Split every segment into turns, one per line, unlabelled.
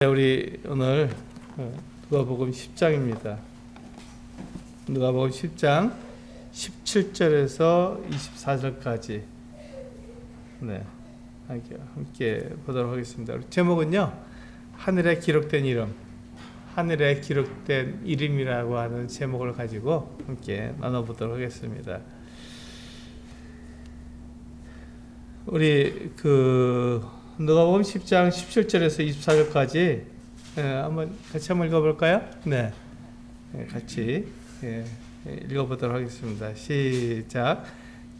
우리 오늘 누가복음 10장입니다. 누가복음 10장 17절에서 24절까지 함께 보도록 하겠습니다. 제목은요, 하늘에 기록된 이름, 하늘에 기록된 이름이라고 하는 제목을 가지고 함께 나눠보도록 하겠습니다. 우리 누가복음 10장 17절에서 24절까지 한번 같이 읽어볼까요? 네, 같이 읽어보도록 하겠습니다. 시작.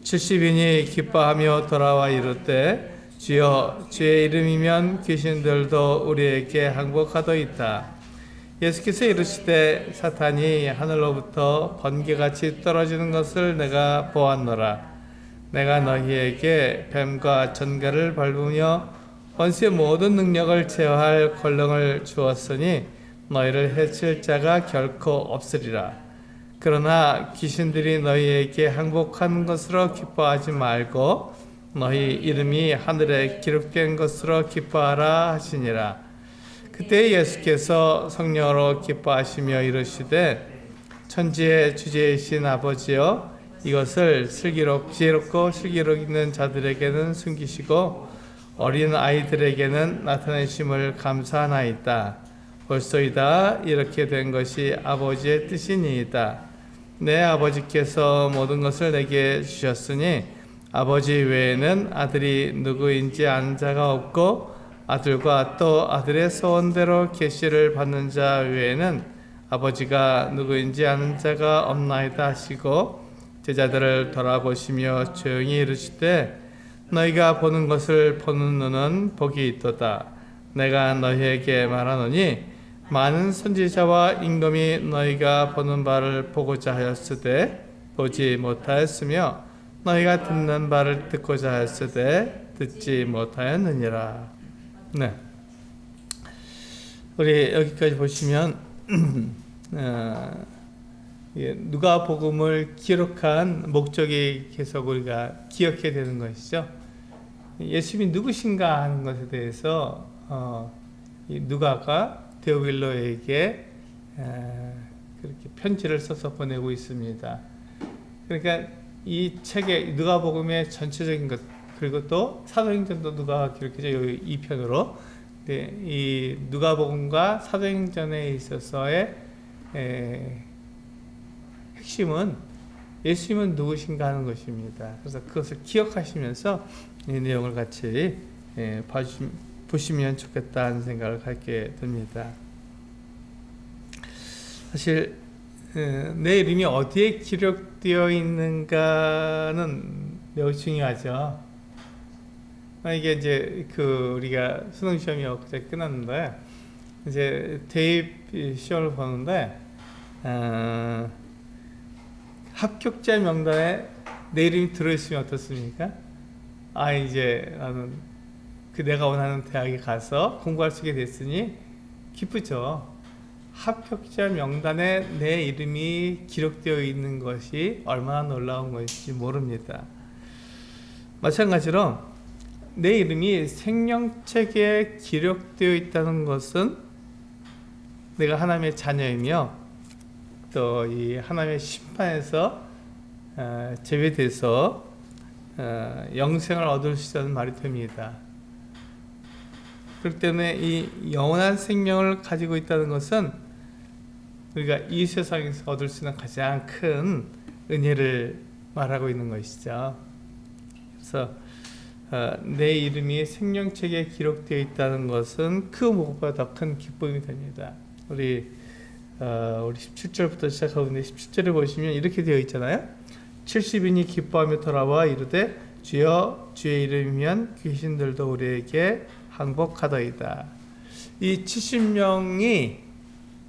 70인이 기뻐하며 돌아와 이르되 주여, 주의 이름이면 귀신들도 우리에게 항복하도이다. 예수께서 이르시되 사탄이 하늘로부터 번개같이 떨어지는 것을 내가 보았노라. 내가 너희에게 뱀과 전갈을 밟으며 원수의 모든 능력을 제어할 권능을 주었으니 너희를 해칠 자가 결코 없으리라. 그러나 귀신들이 너희에게 항복한 것으로 기뻐하지 말고 너희 이름이 하늘에 기록된 것으로 기뻐하라 하시니라. 그때 예수께서 성령으로 기뻐하시며 이르시되 천지의 주제이신 아버지여, 이것을 지혜롭고 슬기롭 있는 자들에게는 숨기시고 어린 아이들에게는 나타내심을 감사하나이다. 벌써이다 이렇게 된 것이 아버지의 뜻이니이다. 내 아버지께서 모든 것을 내게 주셨으니 아버지 외에는 아들이 누구인지 아는 자가 없고 아들과 또 아들의 소원대로 계시를 받는 자 외에는 아버지가 누구인지 아는 자가 없나이다 하시고 제자들을 돌아보시며 조용히 이르시되 너희가 보는 것을 보는 눈은 복이 있도다. 내가 너희에게 말하노니 많은 선지자와 임금이 너희가 보는 바를 보고자 하였으되 보지 못하였으며 너희가 듣는 바를 듣고자 하였으되 듣지 못하였느니라. 네, 우리 여기까지 보시면 누가복음을 기록한 목적이 계속 우리가 기억해야 되는 것이죠. 예수님이 누구신가 하는 것에 대해서 누가가 데오빌로에게 그렇게 편지를 써서 보내고 있습니다. 그러니까 이 책의 누가복음의 전체적인 것, 그리고 또 사도행전도 누가가 기록해져 이 편으로, 이 누가복음과 사도행전에 있어서의 핵심은 예수님은 누구신가 하는 것입니다. 그래서 그것을 기억하시면서 이 내용을 같이 보시면 좋겠다는 생각을 갖게 됩니다. 사실 내 이름이 어디에 기록되어 있는가는 매우 중요하죠. 이게 이제 우리가 수능 시험이 엊그제 끝났는데 이제 대입 시험을 보는데 합격자 명단에 내 이름이 들어있으면 어떻습니까? 이제 나는 내가 원하는 대학에 가서 공부할 수 있게 됐으니 기쁘죠. 합격자 명단에 내 이름이 기록되어 있는 것이 얼마나 놀라운 것인지 모릅니다. 마찬가지로 내 이름이 생명책에 기록되어 있다는 것은 내가 하나님의 자녀이며 또 이 하나님의 심판에서 제외돼서 영생을 얻을 수 있다는 말이 됩니다. 그렇기 때문에 이 영원한 생명을 가지고 있다는 것은 우리가 이 세상에서 얻을 수 있는 가장 큰 은혜를 말하고 있는 것이죠. 그래서 내 이름이 생명책에 기록되어 있다는 것은 그 무엇보다 더 큰 기쁨이 됩니다. 우리 17절부터 시작하고 있는데 17절에 보시면 이렇게 되어 있잖아요. 70인이 기뻐하며 돌아와 이르되 주여, 주의 이름이면 귀신들도 우리에게 항복하더이다. 이 70명이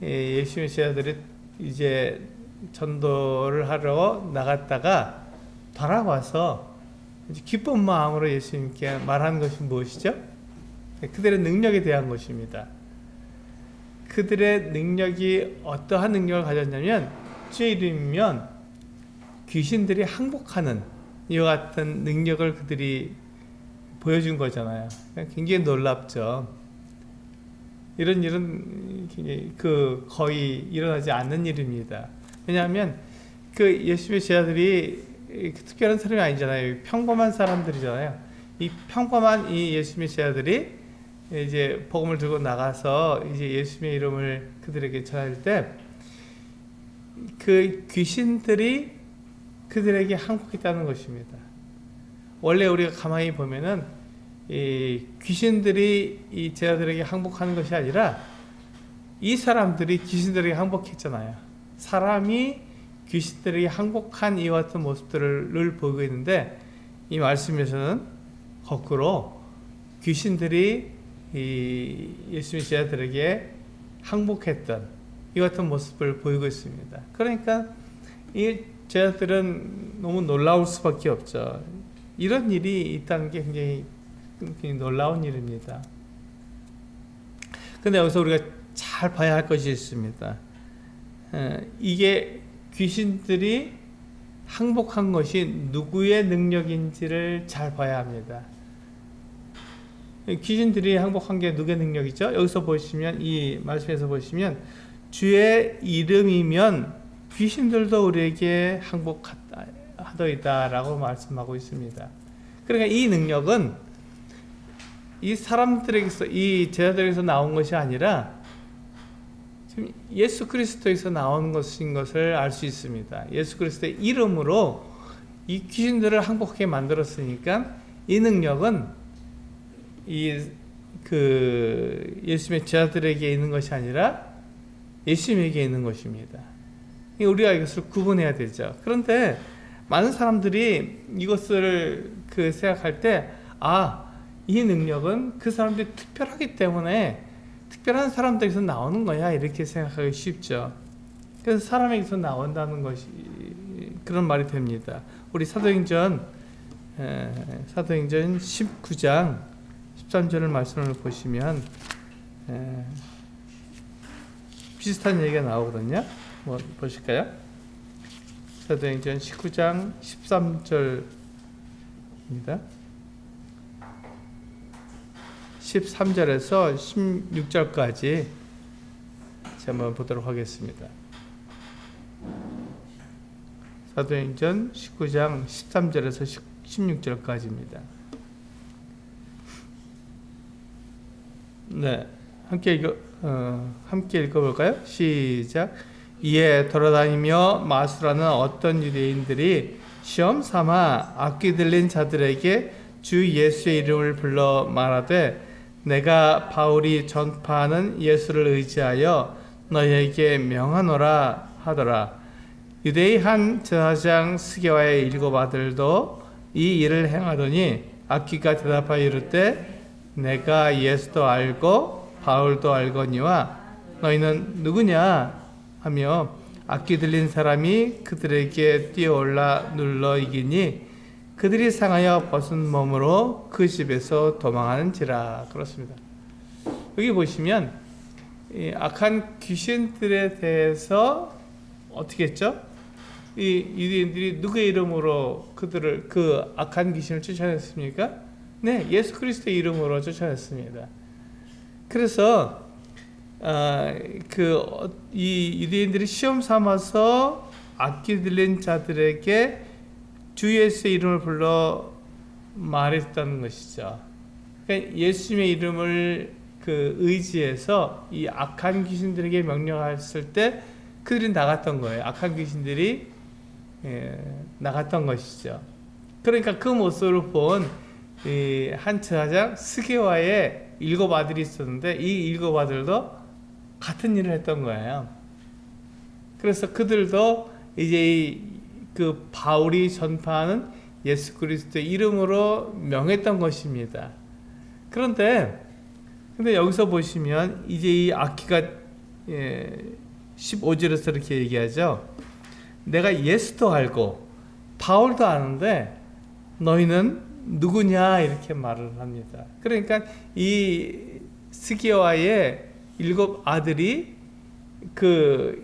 예수님의 제자들이 이제 전도를 하러 나갔다가 돌아와서 기쁜 마음으로 예수님께 말하는 것이 무엇이죠? 그들의 능력에 대한 것입니다. 그들의 능력이 어떠한 능력을 가졌냐면 주의 이름이면 귀신들이 항복하는 이와 같은 능력을 그들이 보여준 거잖아요. 굉장히 놀랍죠. 이런 일은 거의 일어나지 않는 일입니다. 왜냐하면 그 예수님의 제자들이 특별한 사람이 아니잖아요. 평범한 사람들이잖아요. 이 평범한 이 예수님의 제자들이 이제 복음을 들고 나가서 이제 예수님의 이름을 그들에게 전할 때 그 귀신들이 그들에게 항복했다는 것입니다. 원래 우리가 가만히 보면은 이 귀신들이 이 제자들에게 항복하는 것이 아니라 이 사람들이 귀신들에게 항복했잖아요. 사람이 귀신들에게 항복한 이와 같은 모습들을 늘 보고 있는데 이 말씀에서는 거꾸로 귀신들이 이 예수님의 제자들에게 항복했던 이와 같은 모습을 보이고 있습니다. 그러니까 이 제자들은 너무 놀라울 수밖에 없죠. 이런 일이 있다는 게 굉장히 놀라운 일입니다. 근데 여기서 우리가 잘 봐야 할 것이 있습니다. 이게 귀신들이 항복한 것이 누구의 능력인지를 잘 봐야 합니다. 귀신들이 항복한 게 누구의 능력이죠? 여기서 보시면, 이 말씀에서 보시면 주의 이름이면 귀신들도 우리에게 항복하더이다 라고 말씀하고 있습니다. 그러니까 이 능력은 이 사람들에게서, 이 제자들에게서 나온 것이 아니라 지금 예수 그리스도에서 나온 것인 것을 알 수 있습니다. 예수 그리스도의 이름으로 이 귀신들을 항복하게 만들었으니까 이 능력은 예수님의 제자들에게 있는 것이 아니라 예수님에게 있는 것입니다. 우리가 이것을 구분해야 되죠. 그런데 많은 사람들이 이것을 생각할 때, 이 능력은 그 사람들이 특별하기 때문에 특별한 사람들에게서 나오는 거야, 이렇게 생각하기 쉽죠. 그래서 사람에게서 나온다는 것이 그런 말이 됩니다. 우리 사도행전 19장 13절 말씀을 보시면 비슷한 얘기가 나오거든요. 보실까요? 사도행전 19장 13절입니다. 13절에서 16절까지 한번 보도록 하겠습니다. 사도행전 19장 13절에서 16절까지입니다. 네, 함께 읽어볼까요? 시작. 이에 돌아다니며 마술하는 어떤 유대인들이 시험 삼아 악귀 들린 자들에게 주 예수의 이름을 불러 말하되 내가 바울이 전파하는 예수를 의지하여 너희에게 명하노라 하더라. 유대의 한 제사장 스게와의 7 아들도 이 일을 행하더니 악귀가 대답하여 이르되 내가 예수도 알고 바울도 알거니와 너희는 누구냐 하며 악귀 들린 사람이 그들에게 뛰어올라 눌러 이기니 그들이 상하여 벗은 몸으로 그 집에서 도망하는지라. 그렇습니다. 여기 보시면 이 악한 귀신들에 대해서 어떻게 했죠? 이 유대인들이 누구의 이름으로 그 악한 귀신을 쫓아냈습니까? 네, 예수 그리스도의 이름으로 쫓아냈습니다. 그래서 이 유대인들이 시험 삼아서 악귀 들린 자들에게 주 예수의 이름을 불러 말했다는 것이죠. 그러니까 예수님의 이름을 의지해서 이 악한 귀신들에게 명령했을 때 그들이 나갔던 거예요. 악한 귀신들이 나갔던 것이죠. 그러니까 그 모습을 본 한 제사장 스게와의 7 아들이 있었는데 이 7 아들도 같은 일을 했던 거예요. 그래서 그들도 이제 바울이 전파하는 예수 그리스도의 이름으로 명했던 것입니다. 근데 여기서 보시면 이제 이 악귀가 15절에서 이렇게 얘기하죠. 내가 예수도 알고 바울도 아는데 너희는 누구냐 이렇게 말을 합니다. 그러니까 이 스게와의 7 아들이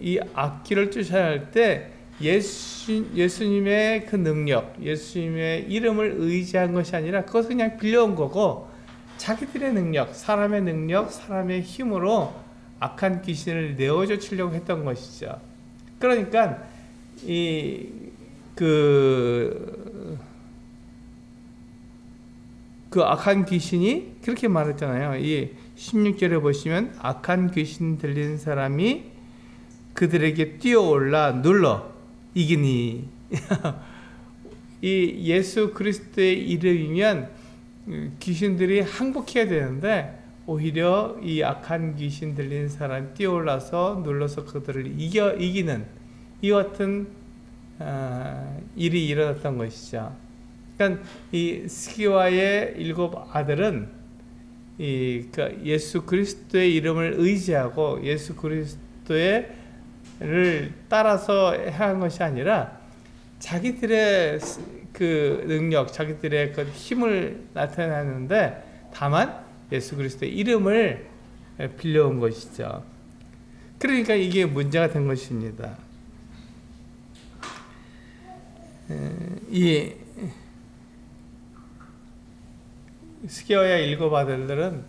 이 악귀를 쫓아낼 때 예수님의 그 능력, 예수님의 이름을 의지한 것이 아니라 그것을 그냥 빌려온 거고 자기들의 능력, 사람의 능력, 사람의 힘으로 악한 귀신을 내어쫓으려고 했던 것이죠. 그러니까 그 악한 귀신이 그렇게 말했잖아요. 이 16절에 보시면 악한 귀신 들린 사람이 그들에게 뛰어올라 눌러 이기니 이 예수 그리스도의 이름이면 귀신들이 항복해야 되는데 오히려 이 악한 귀신 들린 사람이 뛰어올라서 눌러서 그들을 이기는 이 같은 일이 일어났던 것이죠. 그러니까 이 스기와의 7 아들은 예수 그리스도의 이름을 의지하고 예수 그리스도를 따라서 행한 것이 아니라 자기들의 그 능력, 자기들의 그 힘을 나타내는데 다만 예수 그리스도의 이름을 빌려온 것이죠. 그러니까 이게 문제가 된 것입니다. 이 스기야의 7 아들들은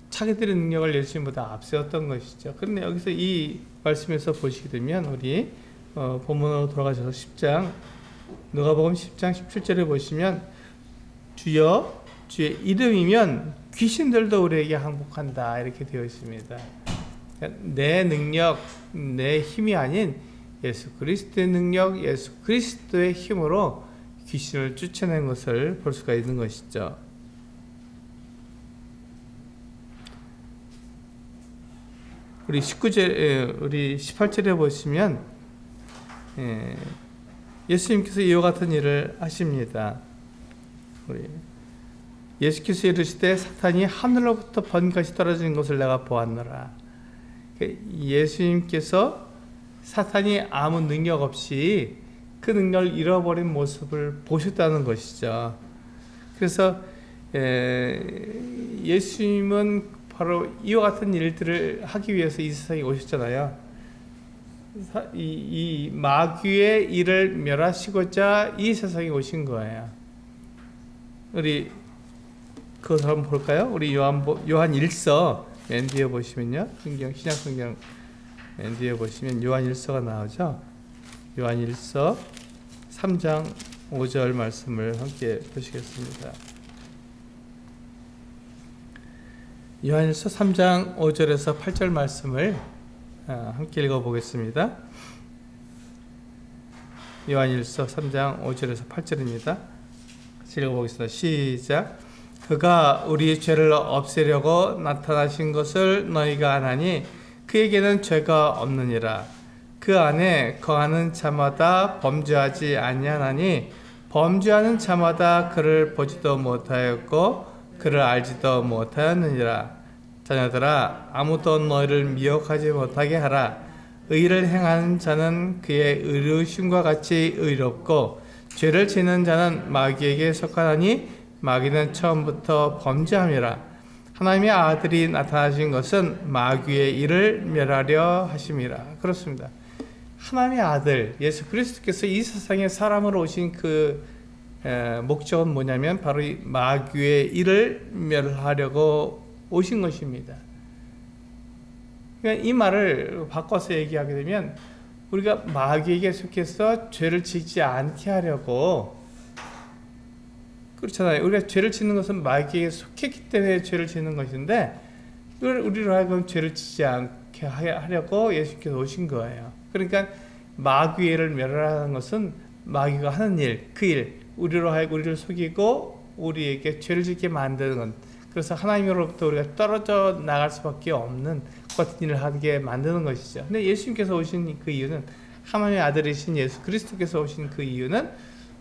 자기들의 능력을 예수님보다 앞세웠던 것이죠. 그런데 여기서 이 말씀에서 보시게 되면 우리 본문으로 돌아가셔서 10장 누가복음 10장 17절에 보시면 주여 주의 이름이면 귀신들도 우리에게 항복한다 이렇게 되어 있습니다. 내 능력, 내 힘이 아닌 예수 그리스도의 능력, 예수 그리스도의 힘으로 귀신을 쫓아낸 것을 볼 수가 있는 것이죠. 우리 18절에 보시면 예수님께서 이와 같은 일을 하십니다. 예수께서 이르시되 사탄이 하늘로부터 번같이 떨어지는 것을 내가 보았노라. 예수님께서 사탄이 아무 능력 없이 그 능력을 잃어버린 모습을 보셨다는 것이죠. 그래서 예수님은 바로 이와 같은 일들을 하기 위해서 이 세상에 오셨잖아요. 이 마귀의 일을 멸하시고자 이 세상에 오신 거예요. 우리 그것을 한번 볼까요? 우리 요한 1서 맨 뒤에 보시면요. 신약 성경 맨 뒤에 보시면 요한 1서가 나오죠. 요한 1서 3장 5절 말씀을 함께 보시겠습니다. 요한 1서 3장 5절에서 8절 말씀을 함께 읽어보겠습니다. 요한 1서 3장 5절에서 8절입니다. 읽어보겠습니다. 시작. 그가 우리 죄를 없애려고 나타나신 것을 너희가 아나니 그에게는 죄가 없느니라. 그 안에 거하는 자마다 범죄하지 아니하나니 범죄하는 자마다 그를 보지도 못하였고 그를 알지도 못하였느니라. 자녀들아, 아무도 너희를 미혹하지 못하게 하라. 의를 행하는 자는 그의 의로우심과 같이 의롭고 죄를 짓는 자는 마귀에게 속하나니 마귀는 처음부터 범죄함이라. 하나님의 아들이 나타나신 것은 마귀의 일을 멸하려 하심이라. 그렇습니다. 하나님의 아들 예수 그리스도께서 이 세상에 사람으로 오신 그 목적은 뭐냐면 바로 이 마귀의 일을 멸하려고 오신 것입니다. 그러니까 이 말을 바꿔서 얘기하게 되면 우리가 마귀에게 속해서 죄를 짓지 않게 하려고, 그렇잖아요. 우리가 죄를 짓는 것은 마귀에게 속했기 때문에 죄를 짓는 것인데 이걸 우리로 하여금 죄를 짓지 않게 하려고 예수께서 오신 거예요. 그러니까 마귀를 멸하라는 것은 마귀가 하는 일, 그 일, 우리로 하여금 우리를 속이고 우리에게 죄를 짓게 만드는 것, 그래서 하나님으로부터 우리가 떨어져 나갈 수밖에 없는 같은 일을 하게 만드는 것이죠. 근데 예수님께서 오신 그 이유는, 하나님의 아들이신 예수 그리스도께서 오신 그 이유는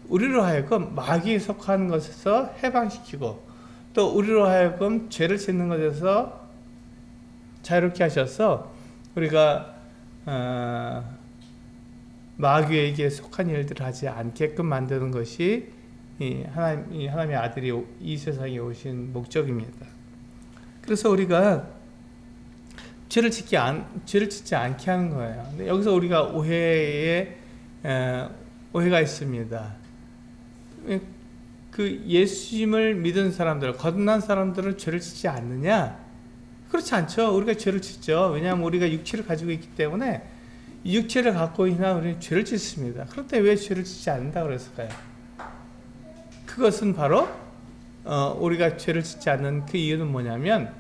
우리로 하여금 마귀에 속한 것에서 해방시키고 또 우리로 하여금 죄를 짓는 것에서 자유롭게 하셔서 우리가 마귀에게 속한 일들을 하지 않게끔 만드는 것이 하나님의 아들이 이 세상에 오신 목적입니다. 그래서 우리가 죄를 짓지 않게 하는 거예요. 근데 여기서 우리가 오해가 있습니다. 그 예수님을 믿은 사람들, 거듭난 사람들은 죄를 짓지 않느냐? 그렇지 않죠. 우리가 죄를 짓죠. 왜냐하면 우리가 육체를 가지고 있기 때문에 이 육체를 갖고 있는 우리는 죄를 짓습니다. 그런데 왜 죄를 짓지 않는다 그랬을까요? 그것은 바로 우리가 죄를 짓지 않는 그 이유는 뭐냐면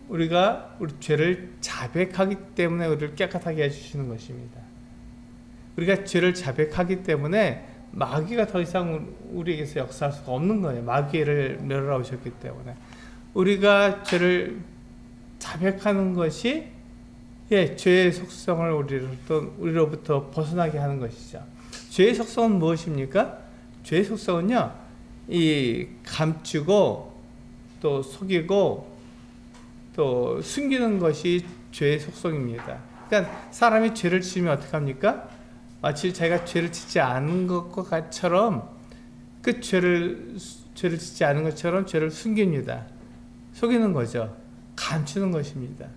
우리가 우리 죄를 자백하기 때문에 우리를 깨끗하게 해주시는 것입니다. 우리가 죄를 자백하기 때문에 마귀가 더 이상 우리에게서 역사할 수가 없는 거예요. 마귀를 멸하셨기 때문에 우리가 죄를 자백하는 것이 죄의 속성을 우리로부터 벗어나게 하는 것이죠. 죄의 속성은 무엇입니까? 죄의 속성은요, 이 감추고 또 속이고 또 숨기는 것이 죄의 속성입니다. 그러니까 사람이 죄를 지으면 어떻게 합니까? 마치 자기가 죄를 짓지 않은 것처럼 그 죄를 짓지 않은 것처럼 죄를 숨깁니다. 속이는 거죠. 감추는 것입니다.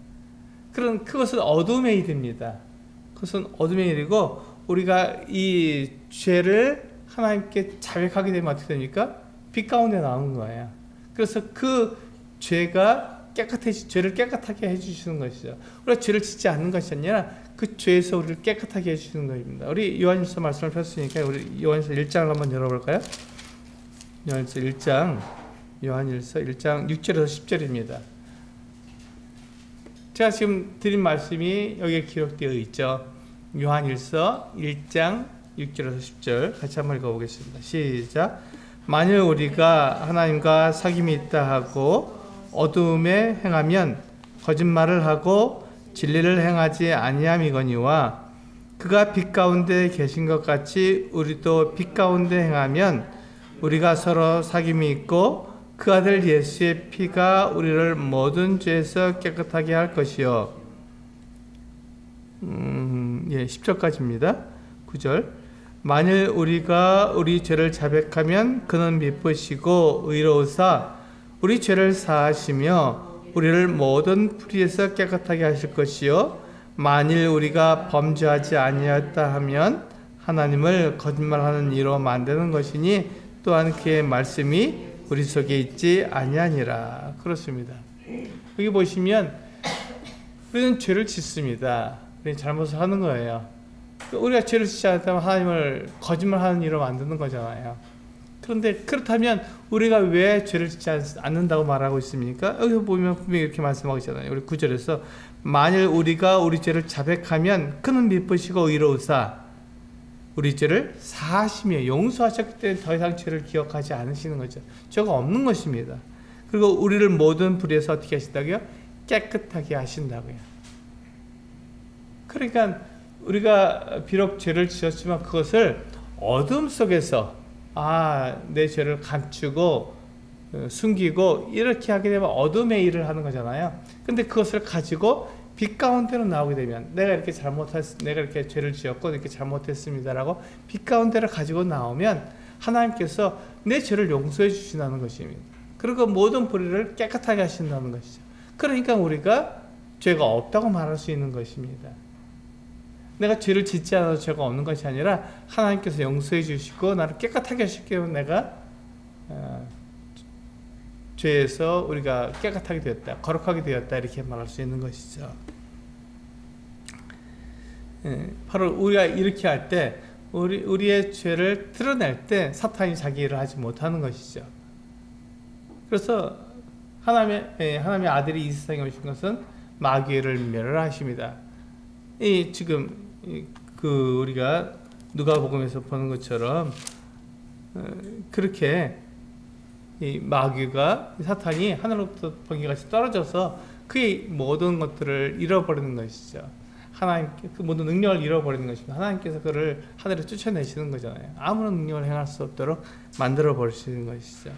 그것은 어둠의 일입니다. 그것은 어둠의 일이고 우리가 이 죄를 하나님께 자백하게 되면 어떻게 됩니까? 빛 가운데 나오는 거예요. 그래서 그 죄를 깨끗하게 해주시는 것이죠. 우리가 죄를 짓지 않는 것이 아니라 그 죄에서 우리를 깨끗하게 해주시는 것입니다. 우리 요한일서 말씀을 폈으니까 우리 요한일서 1장을 한번 열어볼까요? 요한일서 1장 6절에서 10절입니다. 제가 지금 드린 말씀이 여기에 기록되어 있죠. 요한일서 1장 6절에서 10절 같이 한번 읽어보겠습니다. 시작. 만일 우리가 하나님과 사귐이 있다 하고 어두움에 행하면 거짓말을 하고 진리를 행하지 아니함이거니와 그가 빛 가운데 계신 것 같이 우리도 빛 가운데 행하면 우리가 서로 사귐이 있고 그 아들 예수의 피가 우리를 모든 죄에서 깨끗하게 할 것이요. 10절까지입니다. 9절. 만일 우리가 우리 죄를 자백하면 그는 미쁘시고 의로우사 우리 죄를 사하시며 우리를 모든 불의에서 깨끗하게 하실 것이요. 만일 우리가 범죄하지 아니하였다 하면 하나님을 거짓말하는 이로 만드는 것이니 또한 그의 말씀이 우리 속에 있지 아니하니라. 그렇습니다. 여기 보시면 우리는 죄를 짓습니다. 우리는 잘못을 하는 거예요. 우리가 죄를 짓지 않다면 하나님을 거짓말하는 이로 만드는 거잖아요. 그런데 그렇다면 우리가 왜 죄를 짓지 않는다고 말하고 있습니까? 여기서 보면 분명히 이렇게 말씀하고 있잖아요. 우리 9절에서 만일 우리가 우리 죄를 자백하면 그는 미쁘시고 의로우사 우리 죄를 사하시며 용서하셨기 때문에 더 이상 죄를 기억하지 않으시는 거죠. 죄가 없는 것입니다. 그리고 우리를 모든 불의에서 어떻게 하신다고요? 깨끗하게 하신다고요. 그러니까 우리가 비록 죄를 지었지만 그것을 어둠 속에서 내 죄를 감추고 숨기고 이렇게 하게 되면 어둠의 일을 하는 거잖아요. 근데 그것을 가지고 빛 가운데로 나오게 되면 내가 이렇게 죄를 지었고 이렇게 잘못했습니다라고 빛 가운데를 가지고 나오면 하나님께서 내 죄를 용서해 주신다는 것입니다. 그리고 모든 불의를 깨끗하게 하신다는 것이죠. 그러니까 우리가 죄가 없다고 말할 수 있는 것입니다. 내가 죄를 짓지 않아도 죄가 없는 것이 아니라 하나님께서 용서해 주시고 나를 깨끗하게 하시기 때문에 내가 죄에서 우리가 깨끗하게 되었다, 거룩하게 되었다 이렇게 말할 수 있는 것이죠. 바로 우리가 이렇게 할 때 우리의 죄를 드러낼 때 사탄이 자기 일을 하지 못하는 것이죠. 그래서 하나님의 아들이 이 세상에 오신 것은 마귀를 멸하십니다. 우리가 누가복음에서 보는 것처럼 그렇게 이 마귀가 사탄이 하늘로부터 번개같이 떨어져서 그의 모든 것들을 잃어버리는 것이죠. 하나님께 그 모든 능력을 잃어버리는 것입니다. 하나님께서 그를 하늘에 쫓아내시는 거잖아요. 아무런 능력을 행할 수 없도록 만들어 버리시는 것이죠.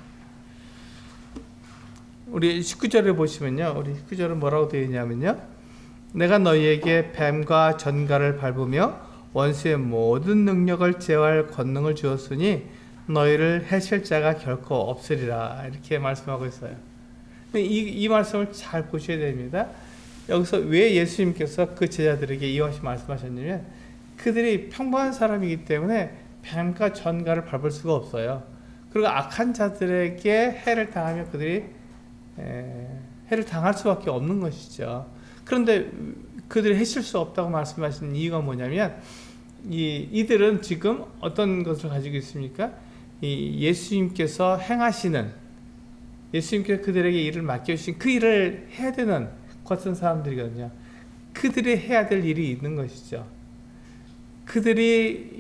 우리 19절에 보시면요, 우리 19절은 뭐라고 되어 있냐면요, 내가 너희에게 뱀과 전갈을 밟으며 원수의 모든 능력을 제어할 권능을 주었으니 너희를 해칠 자가 결코 없으리라 이렇게 말씀하고 있어요. 이 말씀을 잘 보셔야 됩니다. 여기서 왜 예수님께서 그 제자들에게 이와 같이 말씀하셨냐면 그들이 평범한 사람이기 때문에 뱀과 전갈을 밟을 수가 없어요. 그리고 악한 자들에게 해를 당하면 그들이 해를 당할 수밖에 없는 것이죠. 그런데 그들이 해칠 수 없다고 말씀하시는 이유가 뭐냐면 이들은 지금 어떤 것을 가지고 있습니까? 예수님께서 그들에게 일을 맡겨주신 그 일을 해야 되는 같은 사람들이거든요. 그들이 해야 될 일이 있는 것이죠. 그들이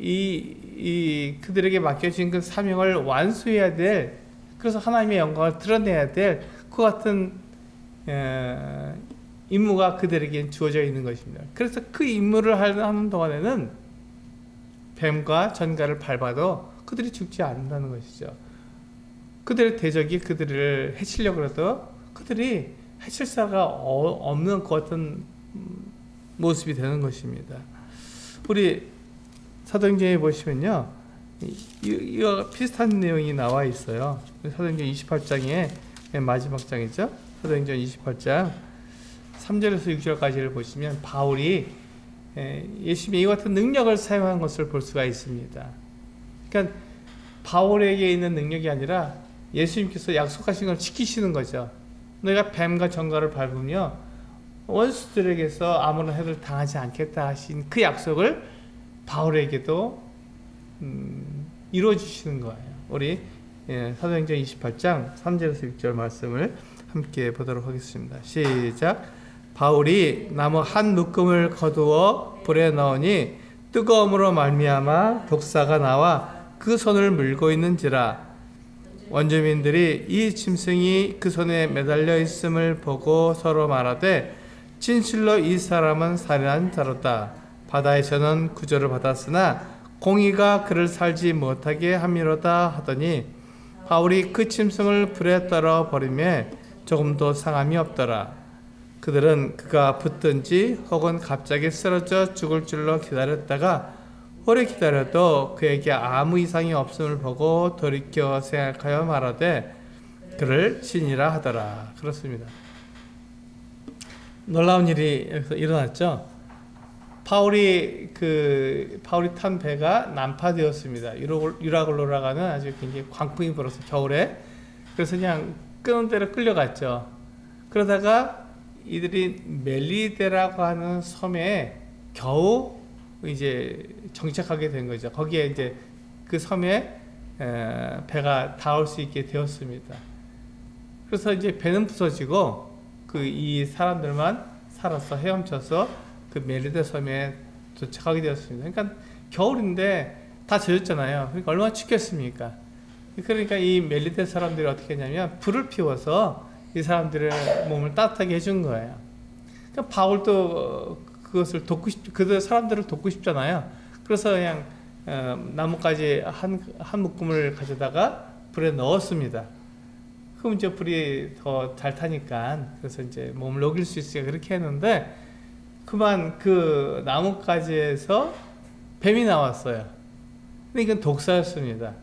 그들에게 맡겨진 그 사명을 완수해야 될, 그래서 하나님의 영광을 드러내야 될 그 같은 임무가 그들에게 주어져 있는 것입니다. 그래서 그 임무를 하는 동안에는 뱀과 전갈을 밟아도 그들이 죽지 않는다는 것이죠. 그들의 대적이 그들을 해치려고 해도 그들이 해칠 수가 없는 그 같은 모습이 되는 것입니다. 우리 사도행전에 보시면요, 이와 비슷한 내용이 나와 있어요. 사도행전 28장의 마지막 장이죠. 사도행전 28장 3절에서 6절까지를 보시면 바울이 예수님의 이 같은 능력을 사용한 것을 볼 수가 있습니다. 그러니까 바울에게 있는 능력이 아니라 예수님께서 약속하신 걸 지키시는 거죠. 너희가 뱀과 전갈을 밟으며 원수들에게서 아무런 해를 당하지 않겠다 하신 그 약속을 바울에게도 이루어주시는 거예요. 우리 사도행전 28장 3절에서 6절 말씀을 함께 보도록 하겠습니다. 시작. 바울이 나무 한 묶음을 거두어 불에 넣으니 뜨거움으로 말미암아 독사가 나와 그 손을 물고 있는지라. 원주민들이 이 짐승이 그 손에 매달려 있음을 보고 서로 말하되 진실로 이 사람은 살인한 자로다. 바다에서는 구조를 받았으나 공의가 그를 살지 못하게 함이로다 하더니 바울이 그 짐승을 불에 떨어 버리매 조금도 상함이 없더라. 그들은 그가 붙든지 혹은 갑자기 쓰러져 죽을 줄로 기다렸다가 오래 기다려도 그에게 아무 이상이 없음을 보고 돌이켜 생각하여 말하되 그를 신이라 하더라. 그렇습니다. 놀라운 일이 여기서 일어났죠. 바울이 탄 배가 난파되었습니다. 유락을 올라가는 아주 굉장히 광풍이 불어서 겨울에, 그래서 그냥 끄는 대로 끌려갔죠. 그러다가 이들이 멜리데라고 하는 섬에 겨우 이제 정착하게 된 거죠. 거기에 이제 그 섬에 배가 닿을 수 있게 되었습니다. 그래서 이제 배는 부서지고 이 사람들만 살아서 헤엄쳐서 그 멜리데 섬에 도착하게 되었습니다. 그러니까 겨울인데 다 젖었잖아요. 그러니까 얼마나 춥겠습니까? 그러니까 이 멜리데 사람들이 어떻게 했냐면 불을 피워서 이 사람들의 몸을 따뜻하게 해준 거예요. 그러니까 바울도 그것을 그들 사람들을 돕고 싶잖아요. 그래서 그냥 나뭇가지 한 묶음을 가져다가 불에 넣었습니다. 그럼 이제 불이 더 잘 타니까, 그래서 이제 몸을 녹일 수 있으니까 그렇게 했는데, 그만 그 나뭇가지에서 뱀이 나왔어요. 근데 이건 독사였습니다.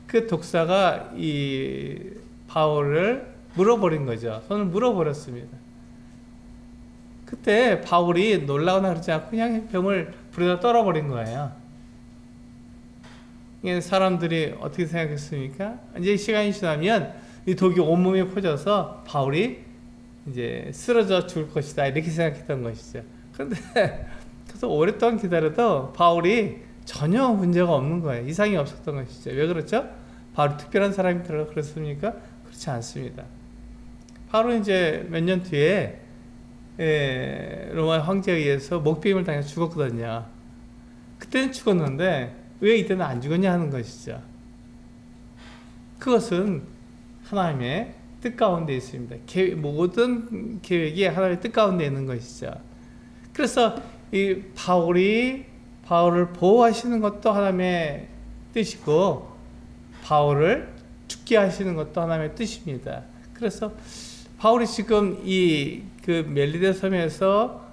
그 독사가 이 바울을 물어버린 거죠. 손을 물어버렸습니다. 그때 바울이 놀라거나 그러지 않고 그냥 병을 불에다 떨어버린 거예요. 사람들이 어떻게 생각했습니까? 이제 시간이 지나면 이 독이 온몸에 퍼져서 바울이 이제 쓰러져 죽을 것이다, 이렇게 생각했던 것이죠. 그런데 그래서 오랫동안 기다려도 바울이 전혀 문제가 없는 거예요. 이상이 없었던 것이죠. 왜 그렇죠? 바울이 특별한 사람이더라 그렇습니까? 그렇지 않습니다. 바울은 이제 몇 년 뒤에 로마 황제에 의해서 목베임을 당해서 죽었거든요. 그때는 죽었는데 왜 이때는 안 죽었냐 하는 것이죠. 그것은 하나님의 뜻 가운데 있습니다. 모든 계획이 하나님의 뜻 가운데 있는 것이죠. 그래서 이 바울을 보호하시는 것도 하나님의 뜻이고 바울을 죽게 하시는 것도 하나님의 뜻입니다. 그래서 바울이 지금 그 멜리데 섬에서